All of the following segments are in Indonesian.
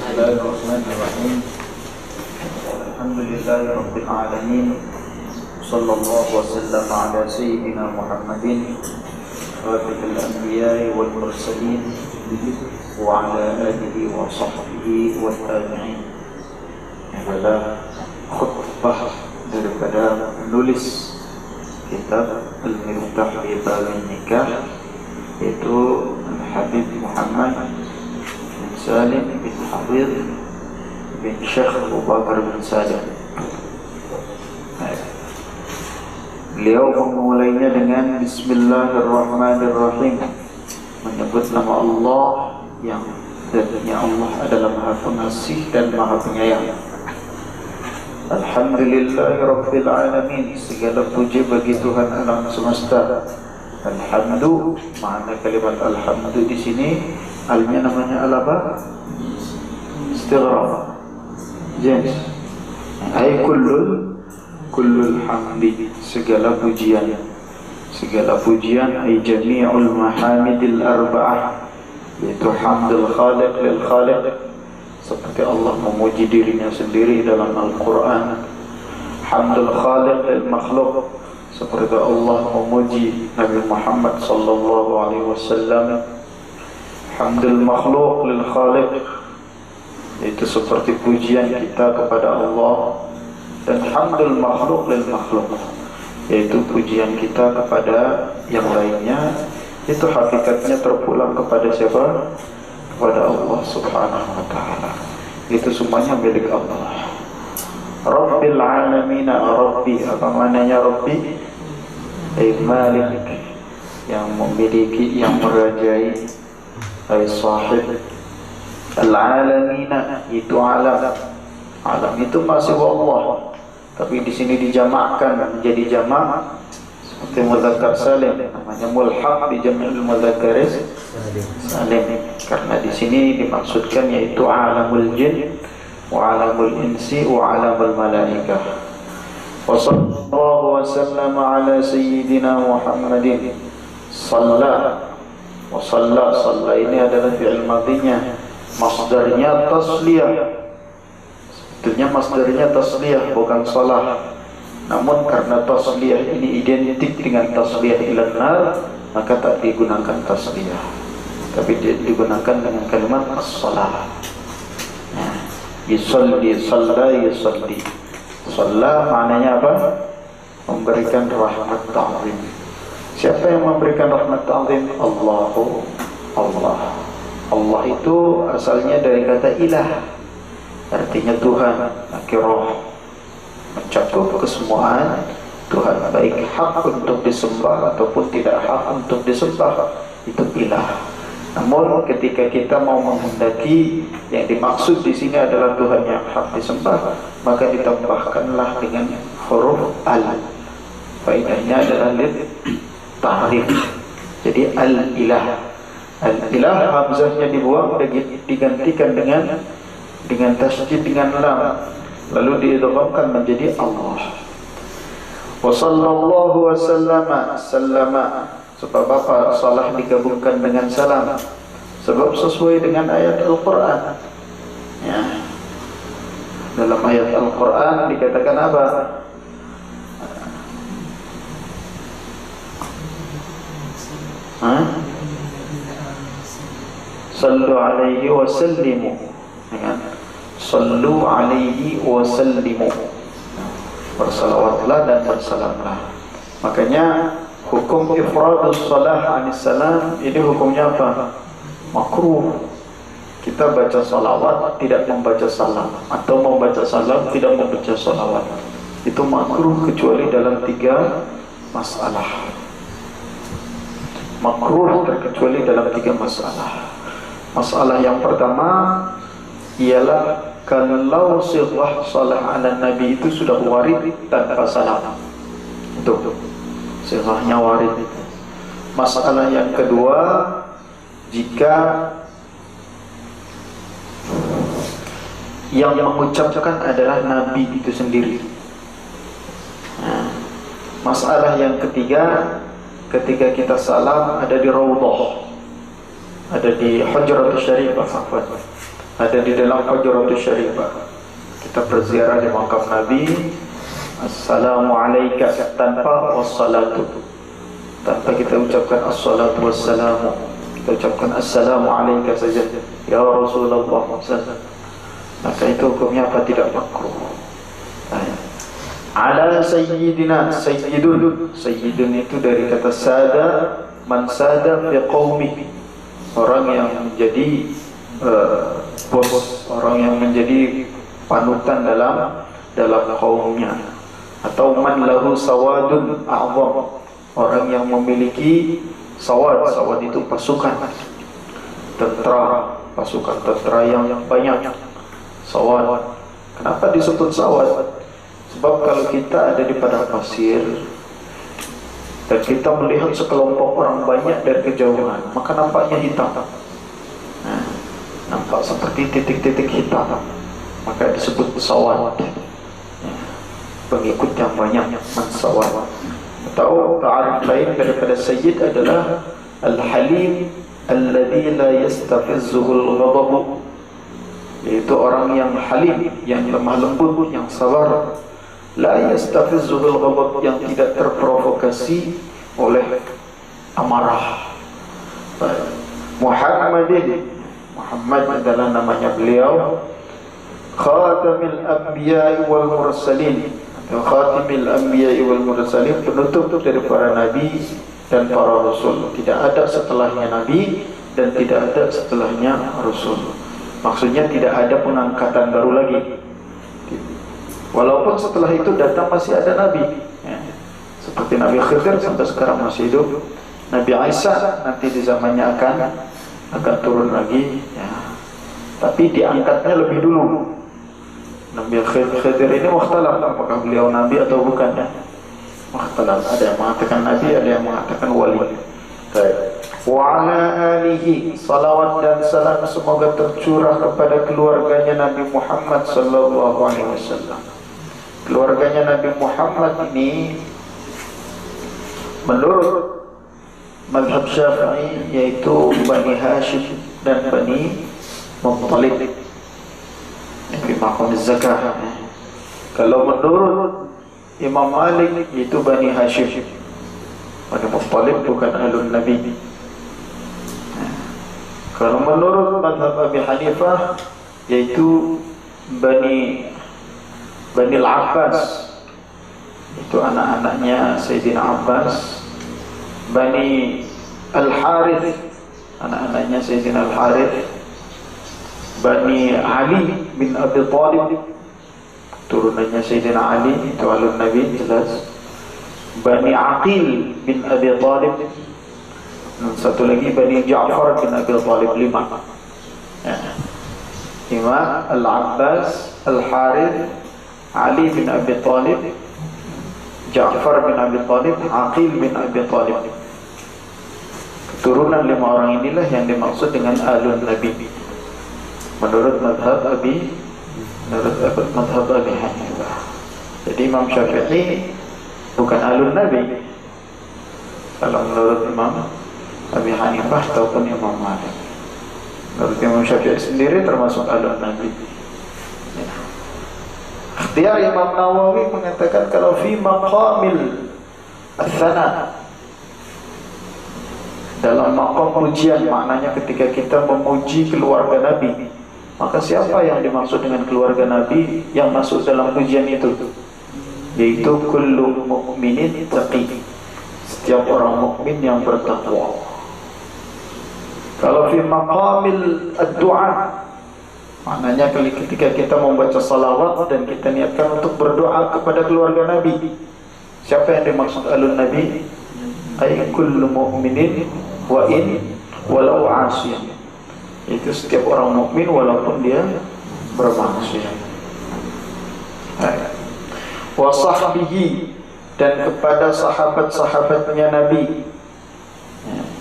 Bismillahirrahmanirrahim. Alhamdulillahirabbil alamin. Sallallahu wasallam ala sayyidina Muhammadin khatamil anbiya'i wal mursalin wa ala alihi wa sahbihi wa tabi'in. Adalah khutbah daripada penulis kitab Al-Miftah fi Babin Nikah, yaitu Habib Muhammad bin Salim bin Hafidh bin Syekh Abu Bakar bin Salim. Beliau memulainya dengan Bismillahirrahmanirrahim, menyebut nama Allah yang zatnya Allah adalah Maha Pengasih dan Maha Penyayang. Alhamdulillahirabbil alamin, segala puji bagi Tuhan alam semesta. Alhamdu, makna kalimat alhamdu di sini alnya namanya al-apa? Istighraq. Jenis. Ai kullul hamdi, segala pujian. Segala pujian ai jami'ul mahamidil arba'ah, yaitu hamdul khaliq lil khaliq, seperti Allah memuji dirinya sendiri dalam Al-Quran. Hamdul khaliq lil makhluq, seperti Allah memuji Nabi Muhammad sallallahu alaihi wasallam. Hamdul makhluq lil khaliq, itu seperti pujian kita kepada Allah. Dan hamdul makhluq lil makhluq, yaitu pujian kita kepada yang lainnya, itu hakikatnya terpulang kepada siapa? Kepada Allah subhanahu wa ta'ala. Itu semuanya milik Allah. Rabbil alamin, Rabbi, apa maknanya Rabbi? Malik, yang memiliki, yang merajai. Sahib al-alamin, itu alam. Alam itu masih Allah, tapi di sini dijamakkan menjadi jamak seperti mudzakkar salim, namanya mulhaq di jam'il mudzakkar salim, karena di sini dimaksudkan yaitu alamul jin wa alamul insi wa alamul malaikah. Wa sallallahu wa sallama ala sayyidina Muhammadin. Shalla wa shalla, shalla ini adalah fi'il madhinya, masdarnya tasliyah. Sebetulnya masdarnya tasliyah, bukan shalah. Namun karena tasliyah ini identik dengan tasliyah ilan nar, maka tak digunakan tasliyah, tapi digunakan dengan kalimat as-shalah. Yusalli, shalla, yusalli. Shalla maknanya apa? Memberikan rahmat ta'zim. Siapa yang memberikan rahmat ta'zim? Allahu, Allah. Allah itu asalnya dari kata ilah, artinya Tuhan, nakirah, mencakup kesemuaan Tuhan, baik hak untuk disembah ataupun tidak hak untuk disembah, itu ilah. Namun ketika kita mau menghendaki yang dimaksud di sini adalah Tuhan yang hak disembah, maka ditambahkanlah dengan huruf al. Faedahnya adalah lil ta'rif. Jadi al-ilah. Al-ilah hamzahnya dibuang, digantikan dengan tasydid dengan lam, lalu diidghamkan menjadi Allah. Wa sallallahu wa sallama, sebab apa salah digabungkan dengan salam? Sebab sesuai dengan ayat Al-Quran. Ya. Dalam ayat Al-Quran dikatakan apa? Sallu alaihi wa sallimu. Sallu alaihi wa sallimu, bersalawatlah dan bersalamlah. Makanya hukum ifradus salah anis salam ini hukumnya apa? Makruh. Kita baca salawat tidak membaca salam, atau membaca salam tidak membaca salawat, itu makruh kecuali dalam 3 masalah. Makruh terkecuali dalam 3 masalah. Masalah yang pertama ialah kalau sirah salah ala Nabi itu sudah warid tanpa salam, itu sirahnya warid. Masalah yang kedua, jika yang mengucapkan adalah Nabi itu sendiri. Masalah yang ketiga, ketika kita salam ada di Raudhah, ada di Hujratus Syarifah, ada di dalam Hujratus Syarifah. Kita berziarah di makam Nabi, Assalamualaikum tanpa wassalatu, tanpa kita ucapkan assalatu wassalamu, kita ucapkan Assalamualaikum saja, ya Rasulullah SAW. Maka itu hukumnya apa? Tidak makruh. Ala sayyidina, sayyidun, sayyidun itu dari kata sada, man sada fi qaumi, orang yang menjadi bos, orang yang menjadi panutan dalam kaumnya. Atau man lahu sawadun a'zam, orang yang memiliki sawad. Sawad itu pasukan tentara, pasukan tentara yang banyak. Sawad. Kenapa disebut sawad? Sebab kalau kita ada di padang pasir dan kita melihat sekelompok orang banyak dari kejauhan, maka nampaknya hitam. Nampak seperti titik-titik hitam, maka disebut sawad. Pengikut yang banyak, mansawad. Atau ta'arif lain daripada sayyid adalah al-halim alladhi la yastafizzuhu al-ghadab, yaitu orang yang halim, yang lemah lembut, yang sabar. La yastafizzuhu al-ghadab, yang tidak terprovokasi oleh amarah. Muhammadin, Muhammad adalah namanya beliau, Khatamil Anbiya wal Mursalin, Khatimil Anbiya wal Mursalin, penutup dari para nabi dan para rasul. Tidak ada setelahnya nabi dan tidak ada setelahnya rasul. Maksudnya tidak ada pengangkatan baru lagi. Walaupun setelah itu datang masih ada nabi, seperti Nabi Khidir sampai sekarang masih hidup. Nabi Isa nanti di zamannya akan turun lagi, tapi diangkatnya lebih dulu. Nabi Khidir ini mukhtalaf, apakah beliau nabi atau bukan, mukhtalaf. Ada yang mengatakan nabi, ada yang mengatakan wali. Wa ala alihi, salawat dan salam semoga tercurah kepada keluarganya Nabi Muhammad sallallahu alaihi wasallam. Keluarganya Nabi Muhammad ini menurut mazhab Syafi'i yaitu Bani Hashim dan Bani Muttalib, Nabi Maqam Zakah. Kalau menurut Imam Malik itu Bani Hashim, Bani Muttalib bukan alun Nabi. Kalau menurut mazhab Abi Hanifah yaitu Bani Al-Abbas, itu anak-anaknya Sayyidina Abbas. Bani Al-Harith, anak-anaknya Sayyidina Al-Harith. Bani Ali bin Abi Thalib, turunannya Sayyidina Ali, itu alun Nabi jelas. Bani Aqil bin Abi Thalib, dan satu lagi Bani Ja'far bin Abi Thalib, 5. Imam Al-Abbas, Al-Harith, Ali bin Abi Thalib, Ja'far bin Abi Thalib, Aqil bin Abi Thalib. Keturunan 5 orang inilah yang dimaksud dengan alun Nabi menurut mazhab Abi Hanifah. Jadi Imam Syafi'i bukan alun Nabi kalau menurut Imam Abi Hanifah ataupun Imam Malik. Menurut Imam Syafi'i sendiri termasuk alun Nabi. Ikhtiar Imam Nawawi mengatakan kalau fi maqamil ats-tsana, dalam maqam pujian, maknanya ketika kita memuji keluarga Nabi, maka siapa yang dimaksud dengan keluarga Nabi yang masuk dalam pujian itu? Yaitu kullu mu'minin taqi, setiap orang mukmin yang bertakwa. Kalau fi maqamil ad-du'a, maknanya ketika kita membaca salawat dan kita niatkan untuk berdoa kepada keluarga Nabi, siapa yang dimaksud alun Nabi? Ay kullu mu'minin wa in walau 'asiyan, itu setiap orang mukmin walaupun dia bermaksiat. Wa sahbihi, dan kepada sahabat-sahabatnya Nabi,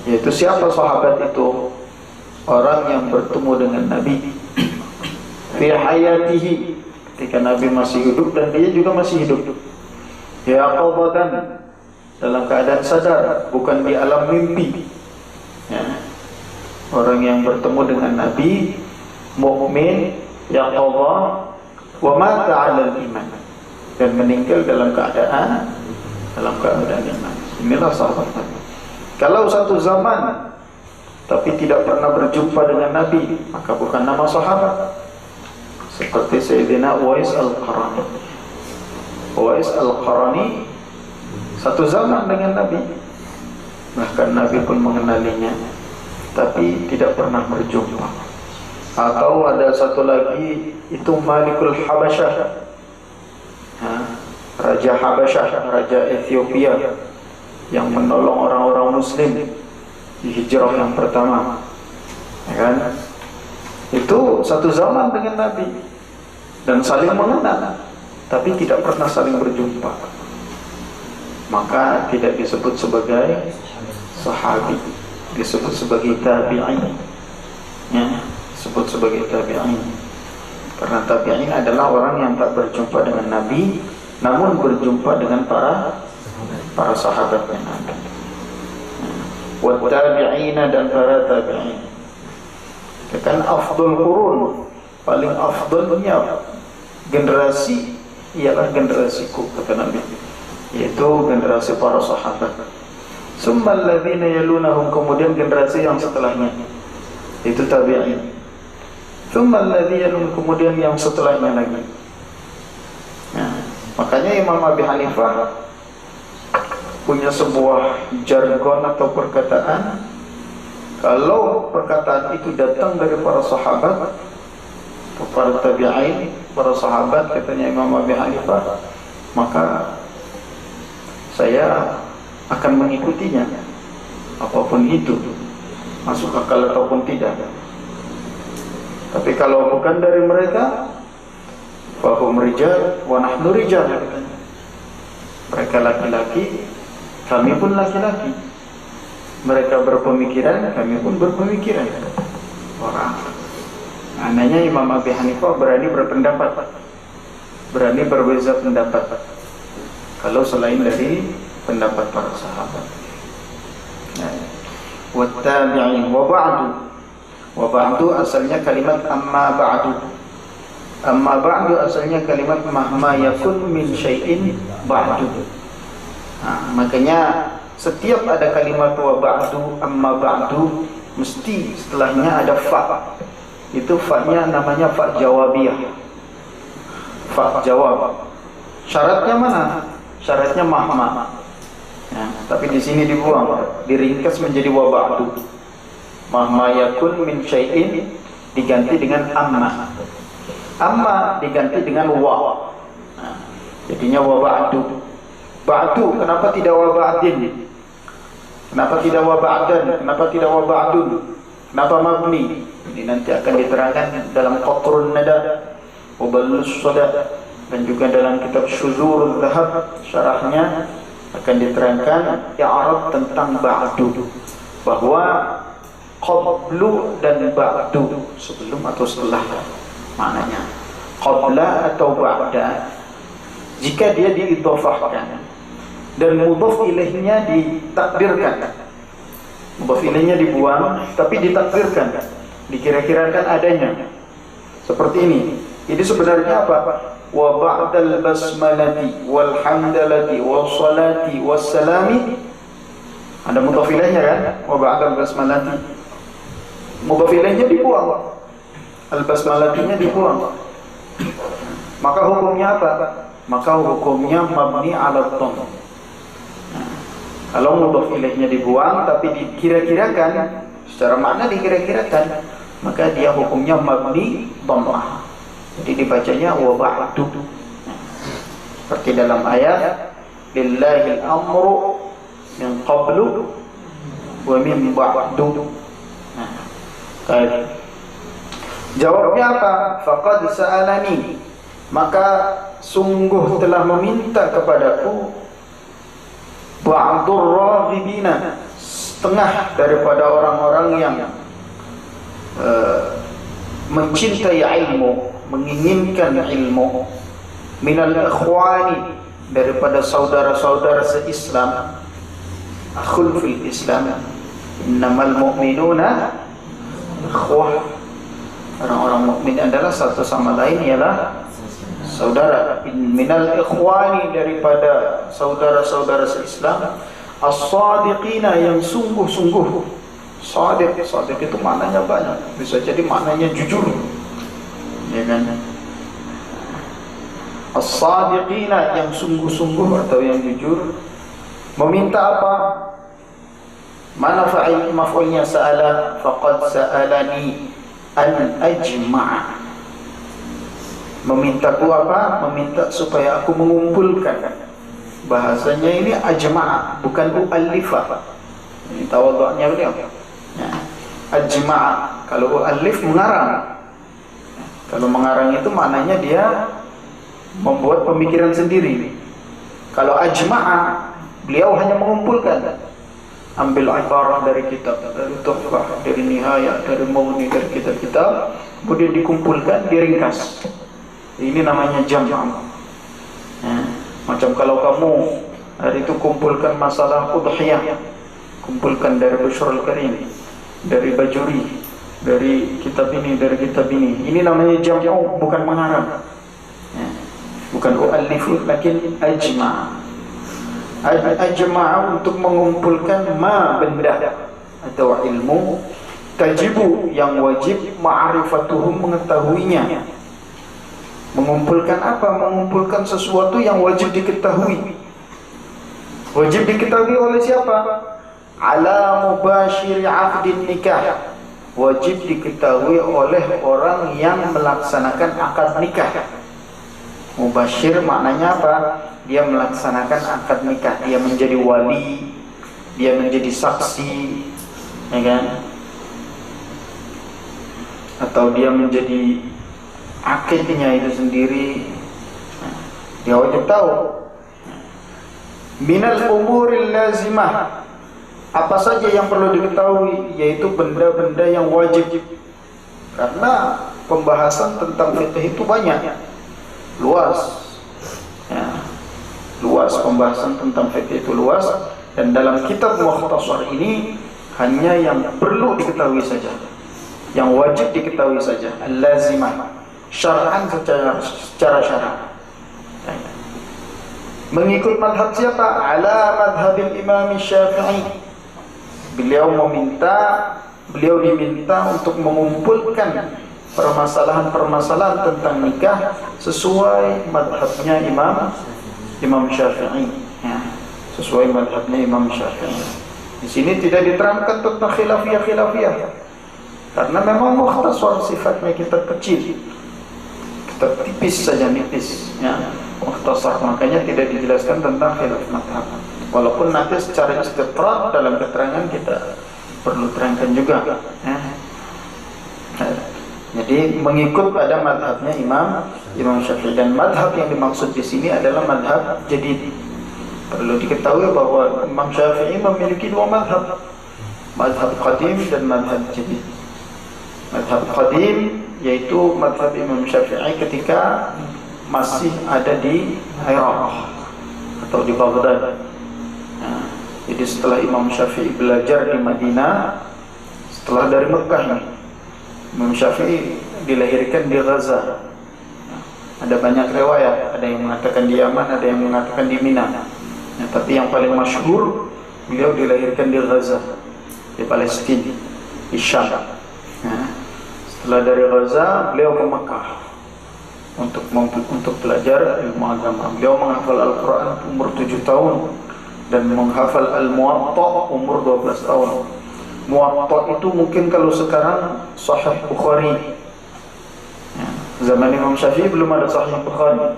yaitu siapa sahabat itu? Orang yang bertemu dengan Nabi fi hayatihi, ketika Nabi masih hidup dan dia juga masih hidup. Yaqadatan, dalam keadaan sadar, bukan di alam mimpi. Orang yang bertemu dengan Nabi mukmin yaqadha wa mata 'ala al-iman, dan meninggal dalam keadaan iman. Inilah sahabat Nabi. Kalau satu zaman tapi tidak pernah berjumpa dengan Nabi, maka bukan nama sahabat. Seperti Sayyidina Uwais Al-Qarani. Uwais Al-Qarani satu zaman dengan Nabi, bahkan Nabi pun mengenalinya, tapi tidak pernah berjumpa. Atau ada satu lagi, itu Malikul Habasyah, Raja Habasyah, Raja Ethiopia, yang menolong orang-orang Muslim di hijrah yang pertama, ya kan? Itu satu zaman dengan Nabi dan saling mengenal, tapi tidak pernah saling berjumpa. Maka tidak disebut sebagai sahabi, disebut sebagai tabi'in, ya, disebut sebagai tabi'in. Karena tabi'in adalah orang yang tak berjumpa dengan Nabi, namun berjumpa dengan para sahabatnya Nabi. Wa tabi'ina, dan para tabi'in. Kan afdal qurun, paling afdalnya generasi ialah generasiku, kata Nabi, yaitu generasi para sahabat. Summal ladzina yalunahum, kemudian generasi yang setelahnya, itu tabi'in. Summal ladzina yalunahum, kemudian yang setelahnya lagi. Nah, makanya Imam Abi Hanifah punya sebuah jargon atau perkataan, kalau perkataan itu datang dari para sahabat, para tabi'in, para sahabat, katanya Imam Abi Hanifah, maka saya akan mengikutinya, apapun itu, masuk akal ataupun tidak. Tapi kalau bukan dari mereka, fahum rijal wa nahnu rijal, katanya. Mereka laki-laki, kami pun laki-laki. Mereka berpemikiran, kami pun berpemikiran. Orang. Anehnya Imam Abi Hanifah berani berpendapat, berani berbeza pendapat, kalau selain dari pendapat para sahabat. Wa tabi'in wa ba'du. Wa ba'du asalnya kalimat amma ba'du. Amma ba'du asalnya kalimat mahma yakun min syai'in ba'du. Makanya setiap ada kalimat wa ba'du, amma ba'du, mesti setelahnya ada fa. Itu fa-nya namanya fa jawabiyah. Fa jawab. Syaratnya mana? Syaratnya mahma. Ya, tapi di sini dibuang, diringkas menjadi wa ba'du. Mahma yakun min syai'in diganti dengan amma. Amma diganti dengan wa. Nah, jadinya wa ba'du. Ba'du, kenapa tidak wa ba'din? Kenapa tidak wa ba'dan? Kenapa tidak wa ba'dun? Kenapa mabni? Ini nanti akan diterangkan dalam Qatrun Nada, Uballus Sada, dan juga dalam kitab Syuzurul Dhahab, syarahnya akan diterangkan i'rab tentang ba'du, bahwa qablu dan ba'du, sebelum atau setelah, maknanya qabla atau ba'da, jika dia diidhafahkan dan mudhaf ilaihnya ditakdirkan, mudhaf ilaihnya dibuang tapi ditakdirkan, dikira-kirakan adanya seperti ini. Jadi sebenarnya apa? Wa ba'dal basmalati wal hamdalati was salati was salami, ada mudhaf ilaihnya kan? Wa ba'dal basmalati, mudhaf ilaihnya dibuang, al basmalatinya dibuang, maka hukumnya apa? Maka hukumnya mabni ala dhamm. Kalau mudhaf ilaihnya dibuang tapi dikira-kirakan, secara makna dikira-kirakan, maka dia hukumnya mabni dhammah. Jadi dibacanya wa ba'du. Seperti dalam ayat lillahil amru min qablu wa min ba'du. Jawabnya apa? Faqad sa'alani, maka sungguh telah meminta kepadaku ba'dur raghibina, setengah daripada orang-orang yang mencintai ilmu, menginginkan ilmu, minal ikhwani, daripada saudara-saudara se-Islam, akhul fil Islam, innamal mu'minuna ikhwah Orang-orang mukmin adalah satu sama lain ialah saudara. Minal ikhwani, daripada saudara-saudara se-Islam, as-sadiqina, yang sungguh-sungguh. Sadiq itu maknanya banyak. Bisa jadi maknanya jujur, ya kan? As-sadiqina, yang sungguh-sungguh atau yang jujur. Meminta apa? Mana fa'il maf'ulnya sa'ala? Faqad sa'alani an ajma'a. Memintaku apa? Meminta supaya aku mengumpulkan. Bahasanya ini ajma'a, bukan u'allifa. Ini tawadhu'nya beliau. Ya. Ajma'a, kalau u'allif mengarang. Kalau mengarang itu maknanya dia membuat pemikiran sendiri. Kalau ajma'a, beliau hanya mengumpulkan. Ambil ibarah dari kitab, dari Tuhfah, dari Nihayah, dari Mughni, dari kitab-kitab, kemudian dikumpulkan, diringkas. Ini namanya jam'. Ya. Macam kalau kamu hari itu kumpulkan masalah udhiyah, kumpulkan dari Bushr al-Karim, dari Bajuri, dari kitab ini, dari kitab ini. Ini namanya jam', bukan mengarang. Ya. Bukan u'allifu, lakin ajma'. Ajma'a, untuk mengumpulkan ma, benda atau ilmu, tajibu, yang wajib, ma'rifatuhum, mengetahuinya. Mengumpulkan apa? Mengumpulkan sesuatu yang wajib diketahui. Wajib diketahui oleh siapa? Ala mubashiri aqdin nikah, wajib diketahui oleh orang yang melaksanakan akad nikah. Mubashir maknanya apa? Dia melaksanakan akad nikah, dia menjadi wali, dia menjadi saksi, ya kan? Atau dia menjadi akidnya itu sendiri. Dia wajib tahu. Minal umuril lazimah, apa saja yang perlu diketahui, yaitu benda-benda yang wajib. Karena pembahasan tentang fikih itu banyak, luas. Ya. Luas, pembahasan tentang fikih itu luas, dan dalam kitab Mukhtasar ini hanya yang perlu diketahui saja, yang wajib diketahui saja, al-lazimah, syar'an, secara syar'an. Mengikut madhab siapa? Ala madhabil Imam Syafi'i. Beliau diminta untuk mengumpulkan permasalahan-permasalahan tentang nikah sesuai madhabnya Imam Syafi'i, ya, sesuai madhabnya Imam Syafi'i. Di sini tidak diterangkan tentang khilafiyah, karena memang Mukhtasar sifatnya kitab kecil, kitab tipis saja, nipis, ya, Mukhtasar, makanya tidak dijelaskan tentang khilaf madhab. Walaupun nanti secara istiqra' dalam keterangan kita perlu terangkan juga, ya. Jadi mengikut pada madhabnya Imam Syafi'i, dan madhab yang dimaksud di sini adalah madhab jadid. Perlu diketahui bahwa Imam Syafi'i memiliki dua madhab, madhab qadim dan madhab jadid. Madhab qadim yaitu madhab Imam Syafi'i ketika masih ada di Iraq atau di Baghdad. Nah, jadi setelah Imam Syafi'i belajar di Madinah, setelah dari Mekah nih, Imam Syafi'i dilahirkan di Gaza. Ada banyak riwayat, ada yang mengatakan di Yaman, ada yang mengatakan di Mina. Nah, tapi yang paling masyhur, beliau dilahirkan di Gaza, di Palestina, di Syam. Nah, setelah dari Gaza, beliau ke Mekah untuk belajar ilmu agama. Beliau menghafal Al-Quran umur 7 tahun dan menghafal Al-Muwatta umur 12 tahun. Muwatta itu mungkin kalau sekarang Sahih Bukhari, ya. Zaman Imam Syafi'i belum ada Sahih Bukhari,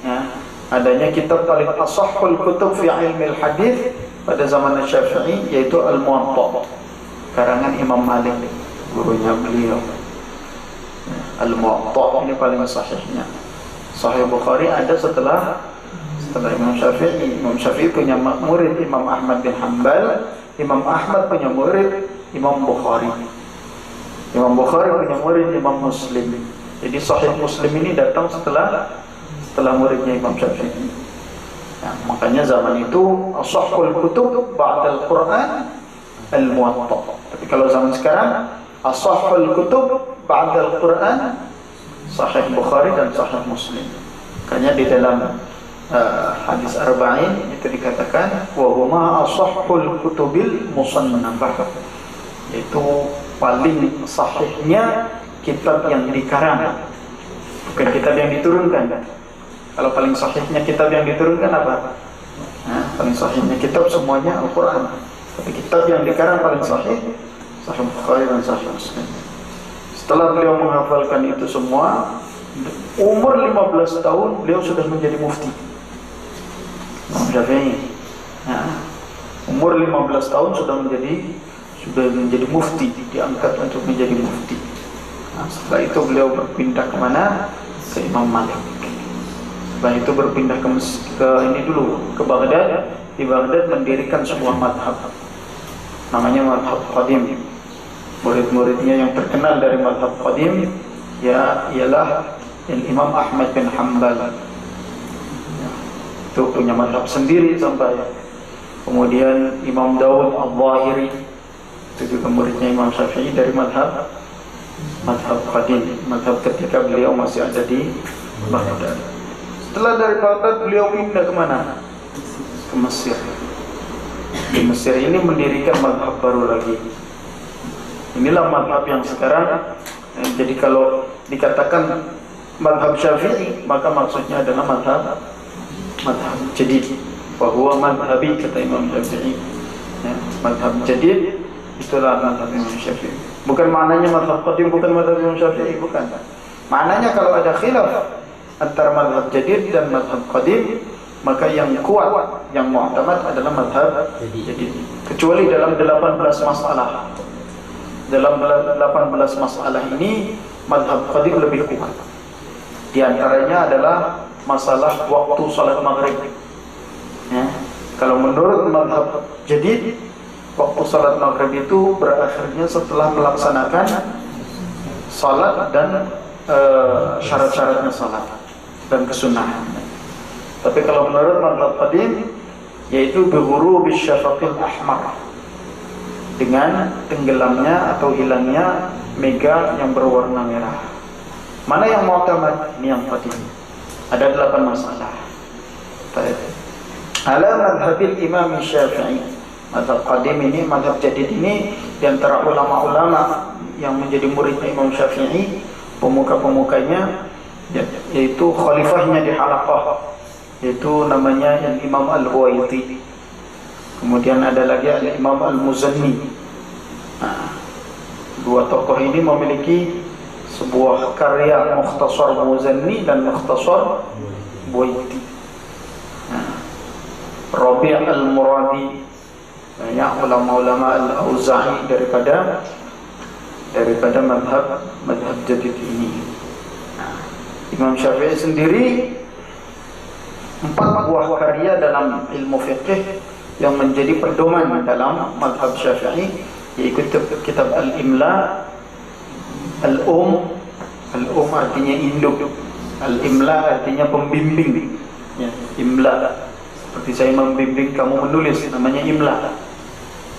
ya. Adanya kitab paling ashahul kutub fi ilmi al-hadith pada zaman Syafi'i, yaitu Al-Muwatta, karangan Imam Malik, gurunya beliau. Al-Muwatta ini paling sahihnya. Sahih Bukhari ada setelah Imam Syafi'i. Imam Syafi'i punya murid Imam Ahmad bin Hanbal. Imam Ahmad punya murid Imam Bukhari. Imam Bukhari punya murid Imam Muslim. Jadi Sahih Muslim ini datang setelah muridnya Imam Syafi'i. Ya, makanya zaman itu ashahul kutub ba'da al-Quran Al-Muwatta. Tapi kalau zaman sekarang ashahul kutub ba'dal Quran Sahih Bukhari dan Sahih Muslim. Makanya di dalam hadis arba'in itu dikatakan wa huma ashahhul kutubil musannafah, itu paling sahihnya kitab yang dikarang, bukan kitab yang diturunkan. Kalau paling sahihnya kitab yang diturunkan apa? Paling sahihnya kitab semuanya Al-Quran, tapi kitab yang dikarang paling sahih Sahih Bukhari dan Sahih Muslim. Setelah beliau menghafalkan itu semua, umur 15 tahun beliau sudah menjadi mufti. Imam Syafi'i. Umur 15 tahun sudah menjadi mufti, diangkat untuk menjadi mufti. Setelah itu beliau berpindah kemana? Ke Imam Malik. Setelah itu berpindah ke Baghdad. Di Baghdad mendirikan sebuah madhab, namanya madhab Qadim. Murid-muridnya yang terkenal dari madhab Qadim ialah Imam Ahmad bin Hanbal. Itu punya madhab sendiri sampai. Kemudian Imam Dawud Al-Zahiri, itu juga muridnya Imam Syafi'i dari madhab Qadim, madhab ketika beliau masih ada di Baghdad. Setelah dari Baghdad beliau pindah kemana? Ke Mesir. Di Mesir ini mendirikan madhab baru lagi. Inilah madhab yang sekarang. Jadi kalau dikatakan madhab Syafi'i, maka maksudnya adalah madhab jadid. Bahwa madhabi, kata Imam Syafi'i, madhab jadid itulah madhab Imam Syafi'i. Bukan maknanya madhab qadim bukan madhab Imam Syafi'i, bukan. Maknanya kalau ada khilaf antara madhab jadid dan madhab qadim, maka yang kuat, yang mu'tamad adalah madhab jadid. Kecuali dalam 18 masalah. Dalam 18 masalah ini madhab qadim lebih kuat. Di antaranya adalah masalah waktu salat maghrib. Kalau menurut madhab jadid, waktu salat maghrib itu berakhirnya setelah melaksanakan salat dan syarat-syaratnya salat dan kesunahan. Tapi kalau menurut madhab qadim, yaitu bighurubi syafaqil ahmar, dengan tenggelamnya atau hilangnya mega yang berwarna merah. Mana yang mu'tamad? Ini yang qadim. Ada 8 masalah. Ala madhabil Imam Syafi'i. Madhab qadim ini, madhab jadid ini, di antara ulama-ulama yang menjadi muridnya Imam Syafi'i, pemuka-pemukanya, yaitu khalifahnya di Halaqah, yaitu namanya Imam Al-Huwaiti. Kemudian ada lagi Imam Al-Muzanni. Dua tokoh ini memiliki sebuah karya Mukhtasar Muzanni dan Mukhtasar Huwaiti. Rabi' Al-Muradi, banyak ulama-ulama Al-Auza'i daripada madhab jadid ini. Imam Syafi'i sendiri 4 buah karya dalam ilmu fiqh yang menjadi pedoman dalam madhab Syafi'i, yaitu kitab Al-Imla, Al-Um artinya induk, Al-Imla artinya pembimbing, Imla, seperti saya membimbing kamu menulis, namanya Imla.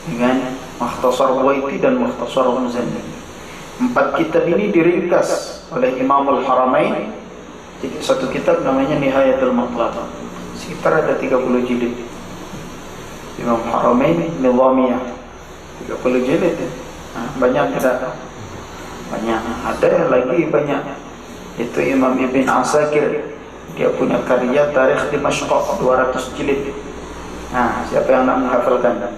Dengan Mukhtasar Huwaiti dan Mukhtasar Muzanni. 4 kitab ini diringkas oleh Imam Al-Haramain. Satu kitab namanya Nihayatul Matlab, sekitar ada 30 jilid. Imam Haramain Nizamiyah, 30 jilid. Banyak tidak? Banyak. Ada lagi banyak. Itu Imam Ibn Asakir, dia punya karya Tarikh Dimashq 200 jilid. Siapa yang nak menghafalkan?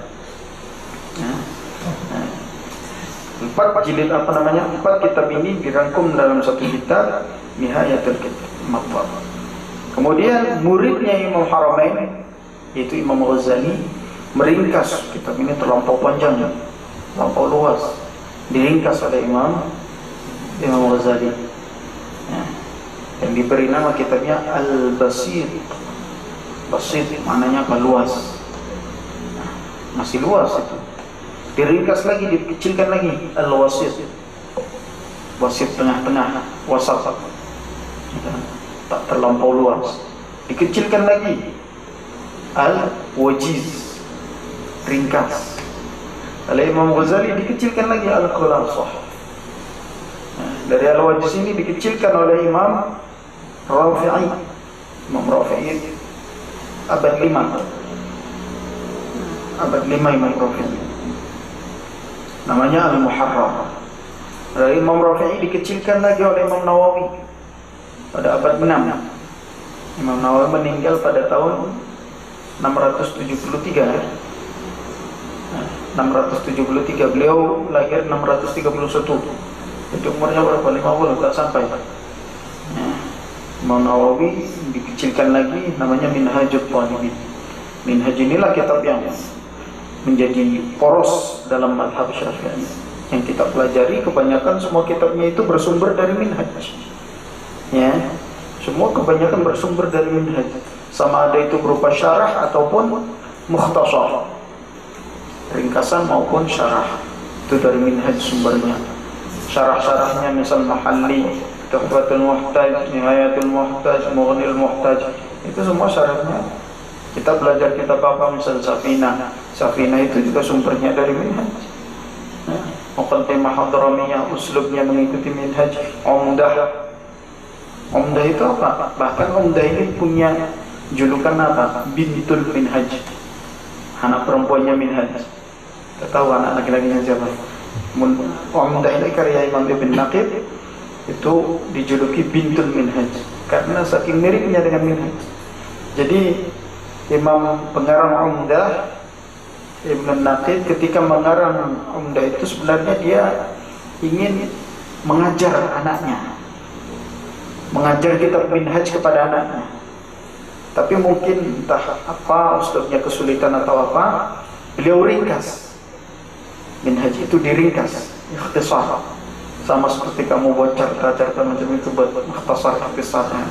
4 jilid 4 kitab ini dirangkum dalam satu kitab Nihayatul Matlab. Kemudian muridnya Imam Haramain, yaitu Imam Ghazali, meringkas kitab ini, terlampau panjang, terlampau luas, diringkas oleh Imam Ghazali, yang diberi nama kitabnya Al-Basit. Basit maknanya apa? Luas. Masih luas itu. Diringkas lagi, dikecilkan lagi. Al-Wasit, wasit tengah-tengah, wasat, tak terlampau luas. Dikecilkan lagi. Al-Wajiz, ringkas. Oleh Imam Ghazali dikecilkan lagi Al-Khulasah. Dari Al-Wajis ini dikecilkan oleh Imam Rafi'i. Imam Rafi'i abad 5. Abad 5 Imam Rafi'i. Namanya Al-Muharrar. Dari Imam Rafi'i dikecilkan lagi oleh Imam Nawawi pada abad 6. Imam Nawawi meninggal pada tahun 673 ya. 673, beliau lahir 631. Jadi umurnya berapa? 50 tak sampai. Imam Nawawi dikecilkan lagi, namanya Minhajut Talibin. Minhaj inilah kitab yang menjadi poros dalam mazhab Syafi'i. Yang kita pelajari kebanyakan semua kitabnya itu bersumber dari Minhaj. Ya, semua kebanyakan bersumber dari Minhaj. Sama ada itu berupa syarah ataupun mukhtasar, ringkasan maupun syarah. Itu dari Minhaj sumbernya. Syarah-syarahnya misal Mahalli, Tuhfatul Muhtaj, Nihayatul Muhtaj, Mughnil Muhtaj, itu semua syarahnya. Kita belajar kitab apa misal Safinah. Safinah itu juga sumbernya dari Minhaj. Muqaddimah Hadramiyah, uslubnya mengikuti Minhaj. Umdah. Umdah itu apa? Bahkan Umdah ini punya julukan apa? Bintul Minhaj. Anak perempuannya Minhaj. Kita tahu anak laki-lakinya siapa? Umdah ini karya Imam Ibn Naqib, itu dijuluki Bintul Minhaj karena saking miripnya dengan Minhaj. Jadi Imam pengarang Umdah Ibn Naqib ketika mengarang Umdah itu sebenarnya dia ingin mengajar anaknya, mengajar kitab Minhaj kepada anaknya. Tapi mungkin entah apa ustaznya kesulitan atau apa, beliau ringkas. Minhaj itu diringkas, ikhtisar. Sama seperti kamu buat carta-carta macam itu buat mukhtasar ikhtisarnya.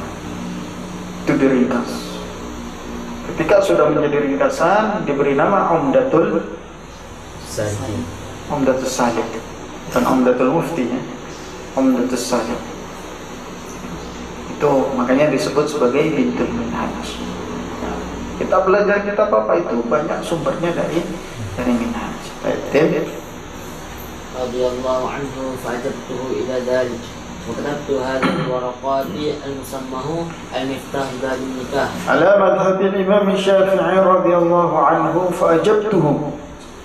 Itu diringkas. Ketika sudah menjadi ringkasan, diberi nama Umdatul Salik. Umdatul Salik dan Umdatul Mufti ya. Umdatul Salik. Itu makanya disebut sebagai Bintul Minhaj. Kita belajar kitab apa itu banyak sumbernya dari Minhaj. Baik. Radhiyallahu anhu fa'ajabtuhu ila dhalik wa katabtu hadhihi al-waraqati al-musammahu al-miftah bab nikah ala madhhab al-imam Syafi'i radhiyallahu anhu fa'ajabtuhu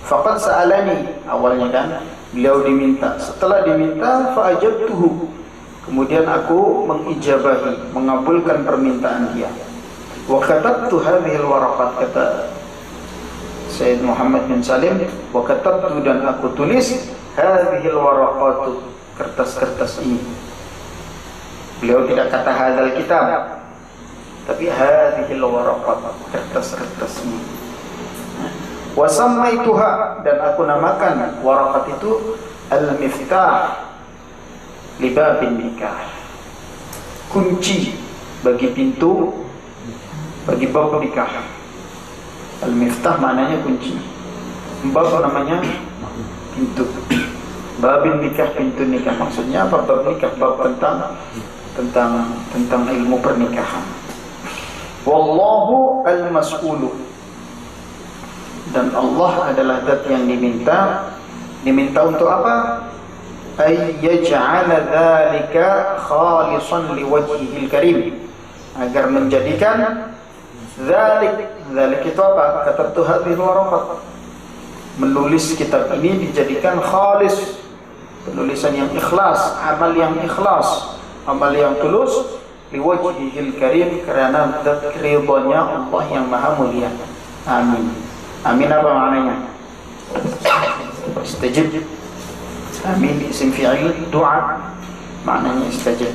faqad sa'alani. Awalnya kan beliau diminta, setelah diminta fa'ajabtuhu, kemudian aku mengijabahi, mengabulkan permintaan dia. Wa katabtu hadhihi al-waraqat, kata Sayyid Muhammad bin Salim, wa katabtu, dan aku tulis hadhihi al-waraqat, kertas-kertas ini. Beliau tidak kata hadzal kitab, tapi hadhihi al-waraqat, kertas-kertas ini. Wa sammaituha, dan aku namakan waraqat itu al-miftah li babin nikah, kunci bagi pintu, bagi bab nikah. Al-miftah maknanya kunci, bab namanya pintu. Babin nikah, pintu nikah. Maksudnya apa? Bab nikah, bab tentang ilmu pernikahan. Wallahu al-mas'ulu, dan Allah adalah zat yang diminta. Diminta untuk apa? Ay yaj'ala dzalika khalisan liwajhihil karim, agar menjadikan dzalik itu apa? Katabtu hadhil waraqat, menulis kitab ini dijadikan khalis, penulisan yang ikhlas, amal yang ikhlas, amal yang tulus, liwajhihil karim, karena zat ridhonya Allah yang maha mulia. Amin. Amin apa maknanya? Istajib. Amin isim fi'il doa, maknanya istajib.